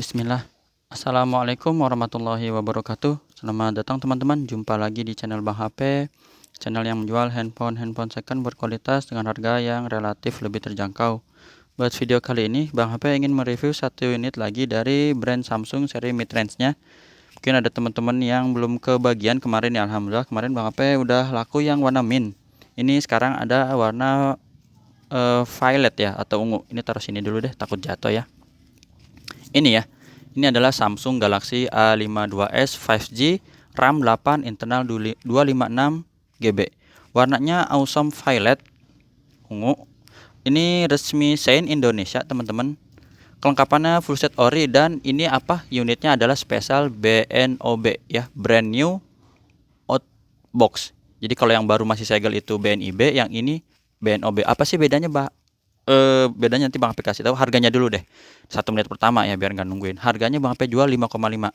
Bismillah. Assalamualaikum warahmatullahi wabarakatuh. Selamat datang teman-teman. Jumpa lagi di channel Bang HP. Channel yang menjual handphone second berkualitas dengan harga yang relatif lebih terjangkau. Buat video kali ini, Bang HP ingin mereview satu unit lagi dari brand Samsung seri mid-range-nya. Mungkin ada teman-teman yang belum kebagian kemarin ya. Alhamdulillah kemarin Bang HP udah laku yang warna mint. Ini sekarang ada warna violet ya atau ungu. Ini taruh sini dulu deh, takut jatuh ya. Ini ya. Ini adalah Samsung Galaxy A52s 5G, RAM 8, internal 256 GB. Warnanya awesome violet, ungu. Ini resmi Sein Indonesia, teman-teman. Kelengkapannya full set ori dan ini apa? Unitnya adalah special BNOB ya, brand new out box. Jadi kalau yang baru masih segel itu BNIB, yang ini BNOB. Apa sih bedanya, Mbak? Bedanya nanti Bang HP kasih tahu. Harganya dulu deh. 1 menit pertama ya biar nggak nungguin. Harganya Bang HP jual 5,5.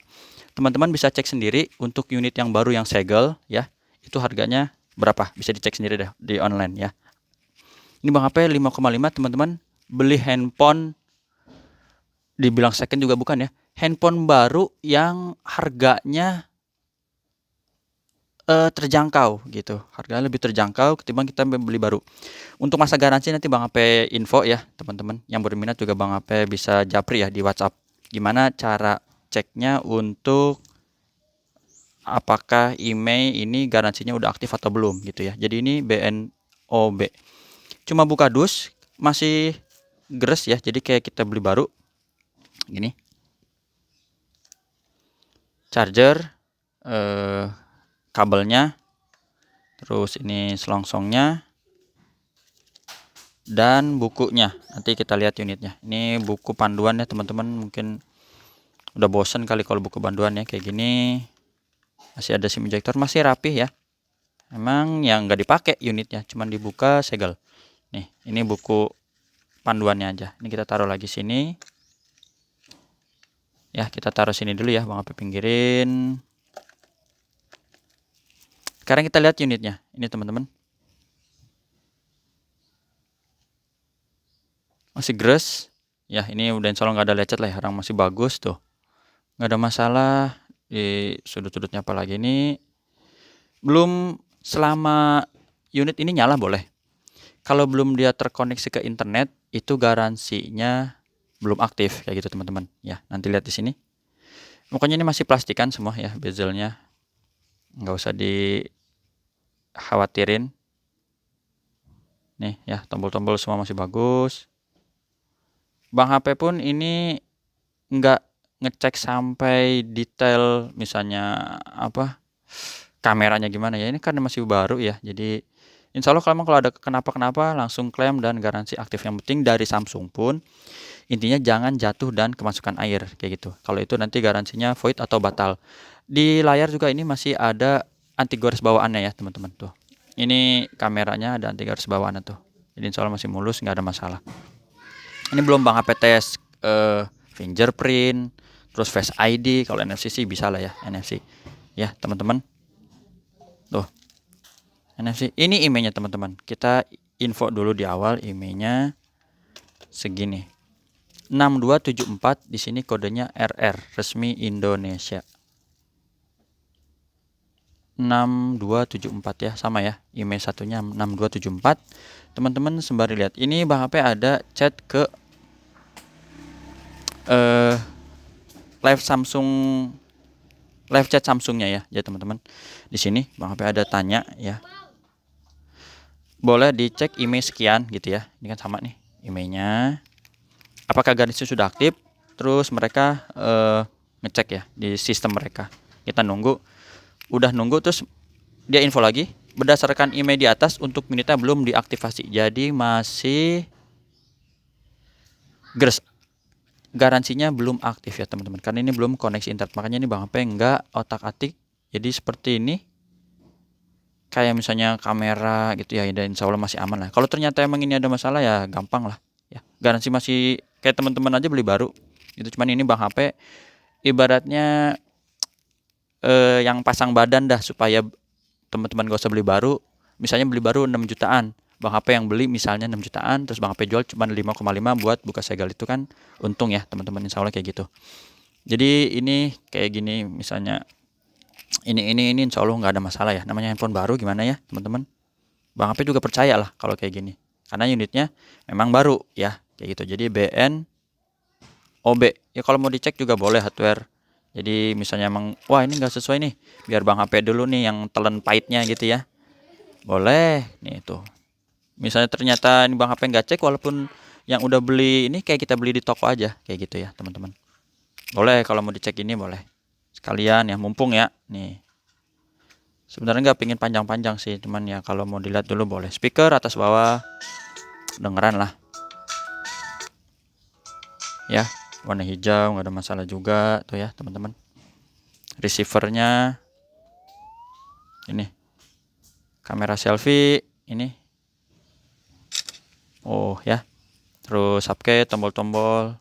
Teman-teman bisa cek sendiri untuk unit yang baru yang segel ya. Itu harganya berapa? Bisa dicek sendiri deh di online ya. Ini Bang HP 5,5 teman-teman. Beli handphone dibilang second juga bukan ya. Handphone baru yang harganya terjangkau gitu. Harganya lebih terjangkau ketimbang kita beli baru. Untuk masa garansi nanti Bang HP info ya teman-teman. Yang berminat juga Bang HP bisa japri ya di WhatsApp. Gimana cara ceknya untuk apakah email ini garansinya udah aktif atau belum gitu ya. Jadi ini BNOB. Cuma buka dus masih gres ya. Jadi kayak kita beli baru. Gini. Charger, kabelnya, terus ini selongsongnya, dan bukunya. Nanti kita lihat unitnya. Ini buku panduan ya teman-teman. Mungkin udah bosen kali kalau buku panduan ya kayak gini. Masih ada SIM ejector, masih rapih ya. Emang yang nggak dipakai unitnya, cuman dibuka segel. Nih, ini buku panduannya aja. Ini kita taruh lagi sini. Ya, kita taruh sini dulu ya, Bang HP pinggirin. Sekarang kita lihat unitnya. Ini teman-teman. Masih gres. Ya, ini udah insya Allah nggak ada lecet lah ya. Orang masih bagus tuh. Nggak ada masalah. Di sudut-sudutnya apalagi ini. Belum selama unit ini nyala boleh. Kalau belum dia terkoneksi ke internet, itu garansinya belum aktif. Kayak gitu teman-teman. Ya, nanti lihat di sini. Pokoknya ini masih plastikan semua ya bezelnya. Nggak usah dikhawatirin. Nih ya, tombol-tombol semua masih bagus. Bang HP pun ini nggak ngecek sampai detail misalnya apa kameranya gimana ya. Ini karena masih baru ya. Jadi insya Allah kalau ada kenapa-kenapa langsung klaim dan garansi aktif. Yang penting dari Samsung pun intinya jangan jatuh dan kemasukan air kayak gitu. Kalau itu nanti garansinya void atau batal. Di layar juga ini masih ada anti gores bawaannya ya teman-teman tuh. Ini kameranya ada anti gores bawaannya tuh. Jadi insya Allah masih mulus, nggak ada masalah. Ini belum Bang HP tes fingerprint, terus Face ID. Kalau NFC sih bisa lah ya, NFC. Ya teman-teman. Tuh, NFC. Ini emailnya teman-teman. Kita info dulu di awal emailnya segini. 6274 di sini kodenya RR resmi Indonesia. 6274 ya, sama ya. Email satunya 6274. Teman-teman sembari lihat. Ini Bang HP ada chat ke live Samsung, live chat Samsungnya ya. Ya teman-teman. Di sini Bang HP ada tanya ya. Boleh dicek email sekian gitu ya. Ini kan sama nih emailnya. Apakah garansi sudah aktif? Terus mereka ngecek ya di sistem mereka. Kita nunggu. Udah nunggu terus dia info lagi. Berdasarkan email di atas untuk unitnya belum diaktifasi. Jadi masih gres. Garansinya belum aktif ya teman-teman. Karena ini belum koneksi internet. Makanya ini Bang HP enggak otak-atik. Jadi seperti ini. Kayak misalnya kamera gitu ya. Dan insya Allah masih aman lah. Kalau ternyata emang ini ada masalah ya gampang lah. Ya, garansi masih kayak teman-teman aja beli baru. Itu cuman ini Bang HP ibaratnya yang pasang badan dah supaya teman-teman gak usah beli baru. Misalnya beli baru 6 jutaan. Bang HP yang beli misalnya 6 jutaan terus Bang HP jual cuma 5,5 buat buka segel, itu kan untung ya teman-teman, insya Allah kayak gitu. Jadi ini kayak gini misalnya, ini insya Allah nggak ada masalah ya, namanya handphone baru gimana ya teman-teman. Bang HP juga percaya lah kalau kayak gini, karena unitnya memang baru ya kayak gitu. Jadi BNOB ya, kalau mau dicek juga boleh hardware. Jadi misalnya emang wah ini nggak sesuai nih, biar Bang HP dulu nih yang telan pahitnya gitu ya, boleh nih tuh. Misalnya ternyata ini Bang HP nggak cek, walaupun yang udah beli ini kayak kita beli di toko aja kayak gitu ya teman-teman. Boleh kalau mau dicek ini boleh sekalian ya, mumpung ya nih. Sebenarnya nggak pingin panjang-panjang sih, cuman ya kalau mau dilihat dulu boleh. Speaker atas bawah dengeran lah ya, warna hijau nggak ada masalah juga tuh ya teman-teman. Receivernya ini kamera selfie ini, oh ya. Terus subcase, tombol-tombol,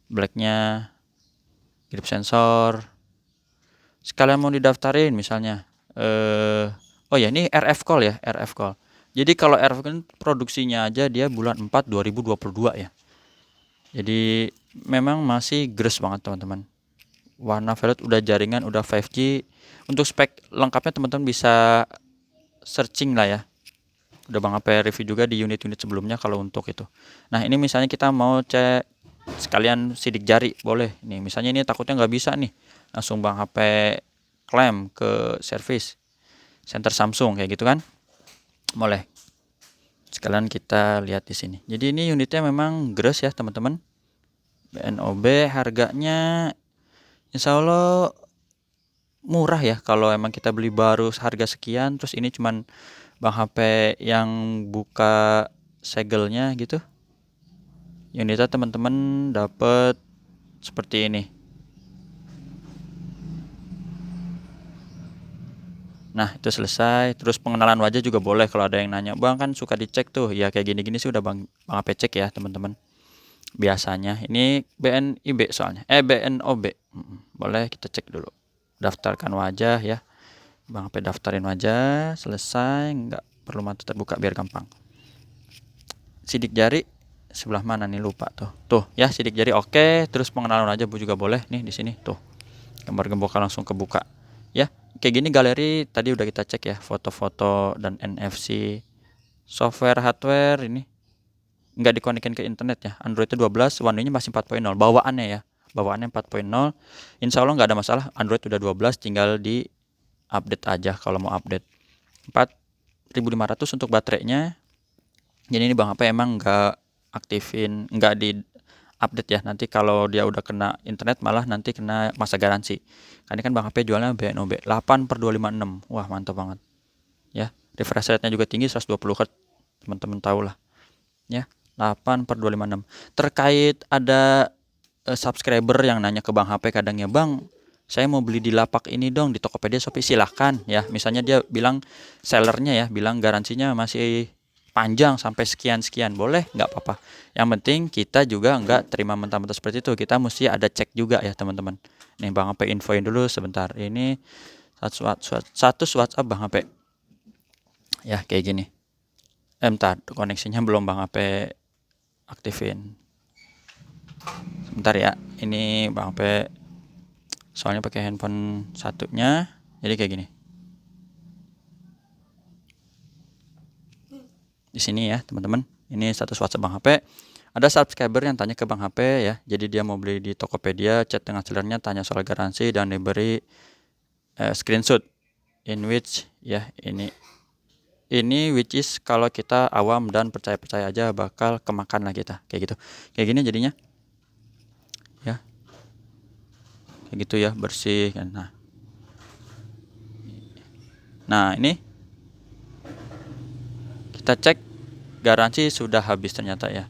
blacknya, grip sensor. Sekalian mau didaftarin misalnya, oh ya ini RF call ya, RF call. Jadi kalau RF kan produksinya aja dia bulan 4 2022 ya. Jadi memang masih gres banget teman-teman. Warna violet, udah jaringan, udah 5G. Untuk spek lengkapnya teman-teman bisa searching lah ya. Udah Bang HP review juga di unit-unit sebelumnya kalau untuk itu. Nah ini misalnya kita mau cek sekalian sidik jari, boleh. Nih misalnya ini takutnya nggak bisa nih, langsung Bang HP klaim ke service center Samsung kayak gitu kan, boleh. Sekalian kita lihat di sini. Jadi ini unitnya memang gres ya teman-teman. BNOB harganya insya Allah murah ya, kalau emang kita beli baru harga sekian, terus ini cuman Bang HP yang buka segelnya gitu, unitnya teman-teman dapat seperti ini. Nah itu selesai. Terus pengenalan wajah juga boleh, kalau ada yang nanya Bang kan suka dicek tuh ya, kayak gini-gini sih udah Bang HP cek ya teman-teman. Biasanya ini BNIB soalnya BNOB. Boleh kita cek dulu, daftarkan wajah ya. Bang HP daftarin wajah, selesai, nggak perlu mata terbuka biar gampang. Sidik jari sebelah mana nih, lupa tuh ya, sidik jari oke. Terus pengenalan wajah juga boleh nih di sini tuh, gambar gembokan langsung kebuka ya. Kayak gini galeri tadi udah kita cek ya, foto-foto dan NFC. Software hardware ini nggak dikonekin ke internet ya, Android 12, One UI-nya masih 4.0 bawaannya ya, bawaannya 4.0. Insya Allah nggak ada masalah, Android udah 12 tinggal di update aja kalau mau update. 4500 untuk baterainya. Jadi ini Bang HP emang nggak aktifin, nggak di update ya, nanti kalau dia udah kena internet malah nanti kena masa garansi. Karena kan Bang HP jualnya BNOB 8/256. Wah mantap banget ya. Refresh rate-nya juga tinggi 120 Hz, teman-teman tahu lah ya. 8/256. Terkait ada subscriber yang nanya ke Bang HP kadangnya, Bang saya mau beli di lapak ini dong, di Tokopedia, Shopee, silahkan ya. Misalnya dia bilang, sellernya ya bilang garansinya masih panjang sampai sekian-sekian, boleh, nggak apa-apa. Yang penting kita juga nggak terima mentah-mentah seperti itu, kita mesti ada cek juga ya teman-teman. Nih Bang HP infoin dulu sebentar, ini status WhatsApp Bang HP ya kayak gini. Bentar, koneksinya belum Bang HP aktifin. Sebentar ya, ini Bang HP soalnya pakai handphone satunya, jadi kayak gini. Di sini ya teman-teman, ini status WhatsApp Bang HP. Ada subscriber yang tanya ke Bang HP ya, jadi dia mau beli di Tokopedia, chat dengan sellernya, tanya soal garansi dan diberi screenshot in which ya ini which is kalau kita awam dan percaya-percaya aja bakal kemakan lah kita kayak gitu. Kayak gini jadinya ya, kayak gitu ya, bersih kan. Nah ini kita cek garansi sudah habis ternyata ya.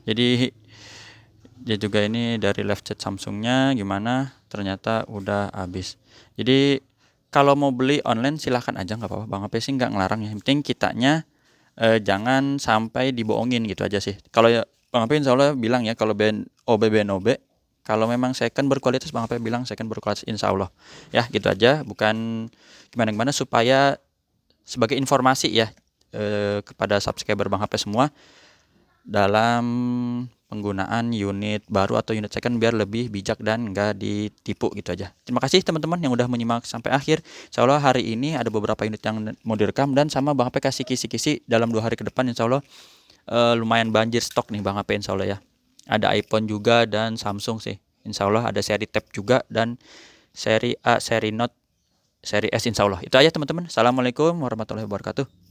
Jadi dia juga ini dari live chat Samsungnya gimana, ternyata udah habis. Jadi kalau mau beli online silahkan aja, nggak apa-apa. Bang HP sih nggak ngelarang ya, yang penting kitanya jangan sampai dibohongin gitu aja sih. Kalau ya Bang HP insya Allah bilang ya, kalau BNOB kalau memang second berkualitas, Bang HP bilang second berkualitas insya Allah ya, gitu aja. Bukan gimana-gimana, supaya sebagai informasi ya kepada subscriber Bang HP semua, dalam penggunaan unit baru atau unit second biar lebih bijak dan nggak ditipu gitu aja. Terima kasih teman-teman yang udah menyimak sampai akhir. Insya Allah hari ini ada beberapa unit yang mau direkam dan sama Bang HP kasih kisi-kisi dalam 2 hari ke depan insya Allah lumayan banjir stok nih Bang HP insya Allah ya. Ada iPhone juga dan Samsung sih. Insya Allah ada seri Tab juga dan seri A, seri Note, seri S insya Allah. Itu aja teman-teman. Assalamualaikum warahmatullahi wabarakatuh.